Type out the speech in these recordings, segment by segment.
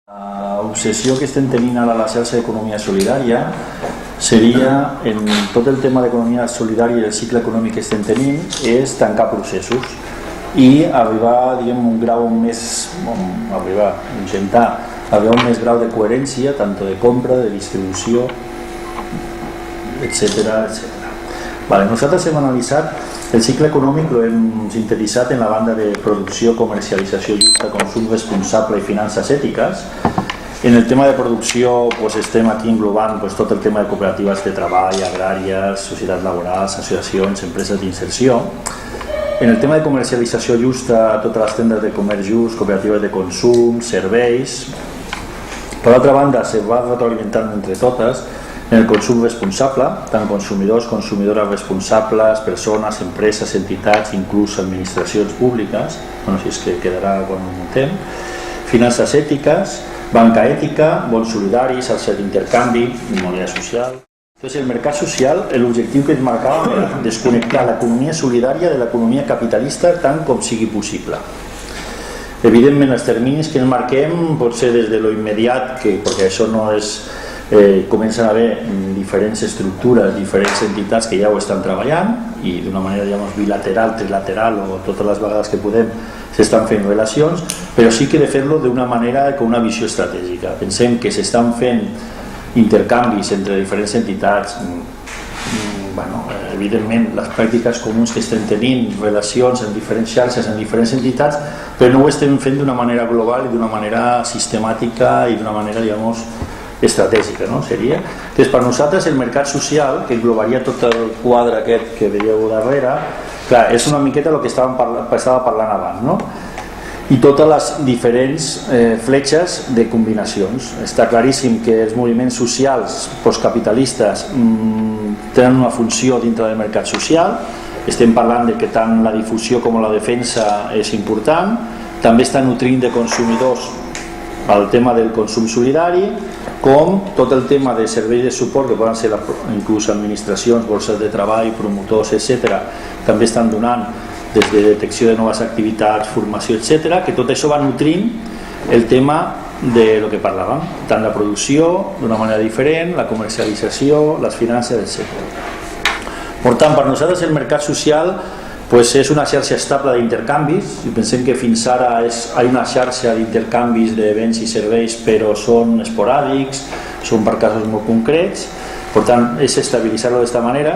L'obsessió que estem tenint ara a la xarxa d'economia solidària seria, en tot el tema d'economia solidària i el cicle econòmic que estem tenint, és tancar processos i arribar, diguem, un grau més, intentar arribar a un més grau de coherència, tant de compra, de distribució, etc. Nosaltres hem analitzat el cicle econòmic, lo hem sintetitzat en la banda de producció, comercialització justa, consum responsable i finances ètiques. En el tema de producció estem aquí englobant tot el tema de cooperatives de treball, agràries, societats laborals, associacions, empreses d'inserció. En el tema de comercialització justa, totes les tendes de comerç just, cooperatives de consum, serveis. Per l'altra banda, se va retroalimentant entre totes en el consum responsable, tant consumidors, consumidores responsables, persones, empreses, entitats, inclús administracions públiques, si és que quedarà quan ho muntem, finances ètiques, banca ètica, bons solidaris, xarxa d'intercanvi, moneda social. Entonces, el mercat social, l'objectiu que ens marcava era desconnectar l'economia solidària de l'economia capitalista tant com sigui possible. Evidentment, els terminis que ens marquem pot ser des de lo immediat, perquè això no és... comencen a haver diferents estructures, diferents entitats que ja ho estan treballant i d'una manera bilateral, trilateral o totes les vegades que podem s'estan fent relacions, però sí que de fer-lo d'una manera con una visió estratègica. Pensem que s'estan fent intercanvis entre diferents entitats, evidentment les pràctiques comuns que estem tenint, relacions en diferents xarxes, en diferents entitats, però no ho estem fent d'una manera global i d'una manera sistemàtica i d'una manera, estratègica, no? Seria. Entonces, per nosaltres el mercat social, que englobaria tot el quadre aquest que veieu darrere, clar, és una miqueta el que estava parlant abans, no? I totes les diferents fletxes de combinacions. Està claríssim que els moviments socials postcapitalistes tenen una funció dintre del mercat social. Estem parlant de que tant la difusió com la defensa és important. També està nutrint de consumidors el tema del consum solidari, com tot el tema de serveis de suport que poden ser inclús administracions, borses de treball, promotors, etc. també estan donant des de detecció de noves activitats, formació, etc. que tot això va nutrint el tema de lo que parlàvem, tant la producció d'una manera diferent, la comercialització, les finances, etc. Per tant, per nosaltres el mercat social és una xarxa estable d'intercanvis i pensem que fins ara hi ha una xarxa d'intercanvis de béns i serveis però són esporàdics, són per casos molt concrets, per tant és estabilitzar-lo d'aquesta manera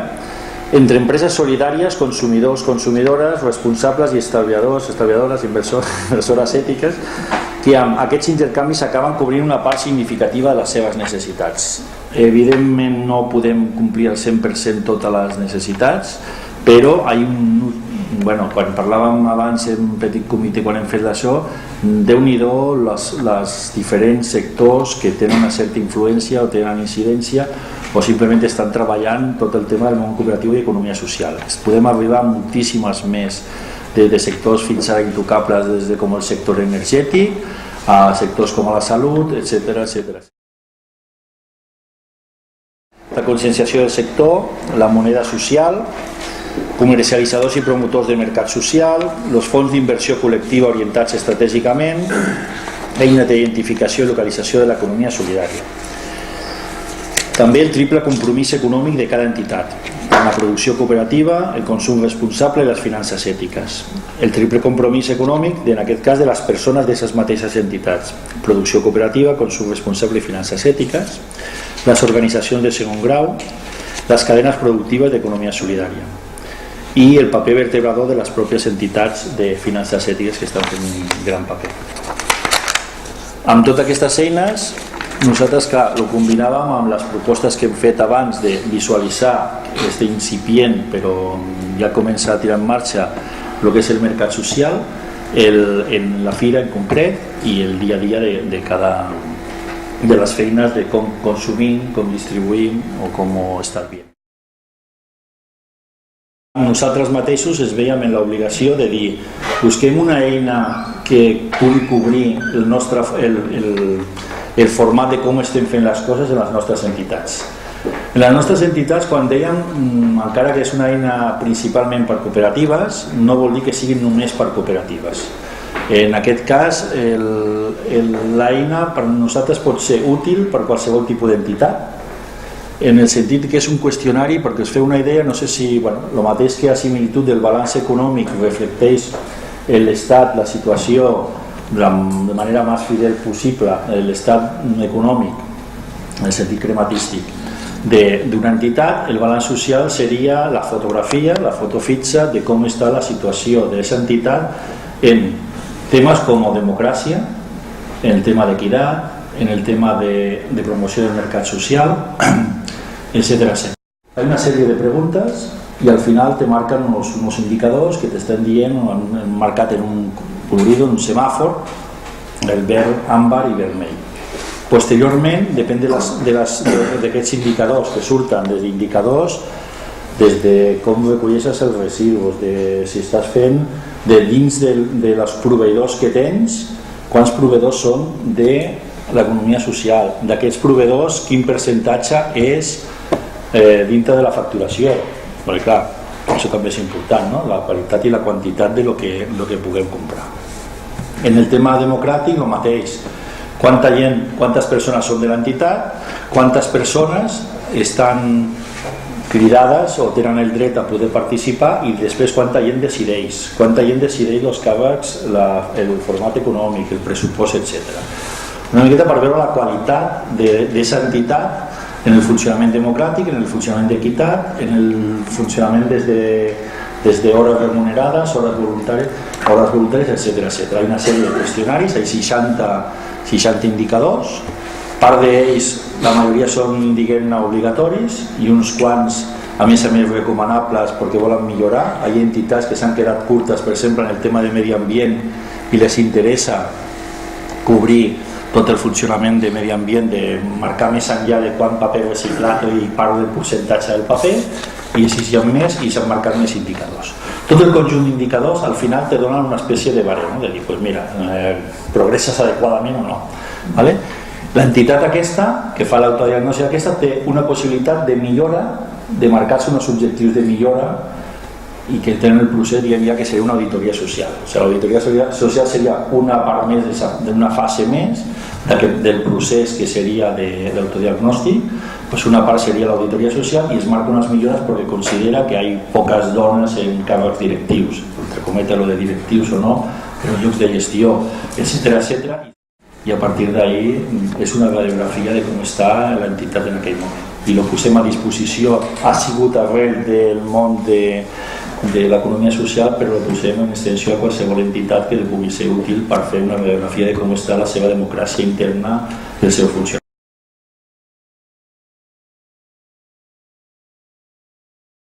entre empreses solidàries, consumidors, consumidores, responsables i estalviadors, estalviadores, inversores ètiques, que amb aquests intercanvis acaben cobrint una part significativa de les seves necessitats. Evidentment no podem complir al 100% totes les necessitats, però quan parlàvem abans en un petit comitè quan hem fet d'això, déu-n'hi-do les diferents sectors que tenen una certa influència o tenen incidència o simplement estan treballant tot el tema del món cooperatiu i economia social. Podem arribar a moltíssimes més de sectors fins ara intocables, des de com el sector energètic a sectors com la salut, etc. La conscienciació del sector, la moneda social, comercialitzadors i promotors de mercat social, els fons d'inversió col·lectiva orientats estratègicament, eines d'identificació i localització de l'economia solidària. També el triple compromís econòmic de cada entitat, la producció cooperativa, el consum responsable i les finances ètiques. El triple compromís econòmic, en aquest cas, de les persones d'aquestes mateixes entitats, producció cooperativa, consum responsable i finances ètiques, les organitzacions de segon grau, les cadenes productives d'economia solidària i el paper vertebrador de les pròpies entitats de finances ètiques que estan fent un gran paper. Amb totes aquestes eines, nosaltres ho combinàvem amb les propostes que hem fet abans de visualitzar aquest incipient, però ja comença a tirar en marxa el que és el mercat social, en la fira en concret i el dia a dia de les feines de com consumim, com distribuïm o com ho estalviem. Nosaltres mateixos es veiem en l'obligació de dir busquem una eina que pugui cobrir el format de com estem fent les coses en les nostres entitats. En les nostres entitats, quan dèiem, encara que és una eina principalment per cooperatives, no vol dir que siguin només per cooperatives. En aquest cas, l'eina per nosaltres pot ser útil per qualsevol tipus d'entitat, en el sentit que és un qüestionari perquè us feu una idea, no sé si el mateix que a similitud del balanç econòmic reflecteix l'estat, la situació de manera més fidel possible, l'estat econòmic en el sentit crematístic d'una entitat. El balanç social seria la fotografia, la foto fixa de com està la situació d'aquesta entitat en temes com democràcia, en el tema d'equitat, en el tema de promoció del mercat social, etcétera, etcétera. Hay una serie de preguntas y al final te marcan unos indicadors que te están dient, marcat en un colorido, en un semàfor, el verd, àmbar i vermell. Posteriorment, depèn d'aquests indicadors que surten, des d'indicadors, des de com recolleixes els residus, de si estàs fent de dins de els proveïdors que tens, quants proveïdors són de l'economia social, d'aquests proveïdors quin percentatge és dintre de la facturació, perquè clar, això també és important, no? La qualitat i la quantitat de lo que puguem comprar. En el tema democràtic el mateix, quantes persones són de l'entitat, quantes persones estan cridades o tenen el dret a poder participar i després quanta gent decideix els càrrecs, el format econòmic, el pressupost, etc. Una miqueta per veure la qualitat d'aquesta entitat en el funcionament democràtic, en el funcionament d'equitat, en el funcionament des de hores remunerades, hores voluntàries, etc. Hi ha una sèrie de qüestionaris, hi ha 60 indicadors, part d'ells, la majoria són, diguem-ne, obligatoris i uns quants, a més recomanables perquè volen millorar. Hi ha entitats que s'han quedat curtes, per exemple, en el tema de medi ambient i les interessa cobrir tot el funcionament de medi ambient, de marcar més enllà de quant paper reciclat i part del percentatge del paper, i així hi ha més i s'han marcat més indicadors. Tot el conjunt d'indicadors al final te donen una espècie de barem, de dir, pues mira, progresses adequadament o no. ¿Vale? L'entitat aquesta, que fa l'autodiagnòstica aquesta, té una possibilitat de millora, de marcar-se uns objectius de millora i que tenen el procés, diguem ja que seria una auditoria social. O sigui, l'auditoria social seria una part més d'una fase més del procés que seria d'autodiagnòstic, pues una part seria l'auditoria social i es marca unes millores perquè considera que hi ha poques dones en càrrecs directius, entre cometes lo de directius o no, però llocs de gestió, etc. I a partir d'ahí és una radiografia de com està l'entitat en aquell moment. I lo posem a disposició, ha sigut arrel del món de l'economia social, però lo posem en extensió a qualsevol entitat que li pugui ser útil per fer una radiografia de com està la seva democràcia interna i el seu funcionament.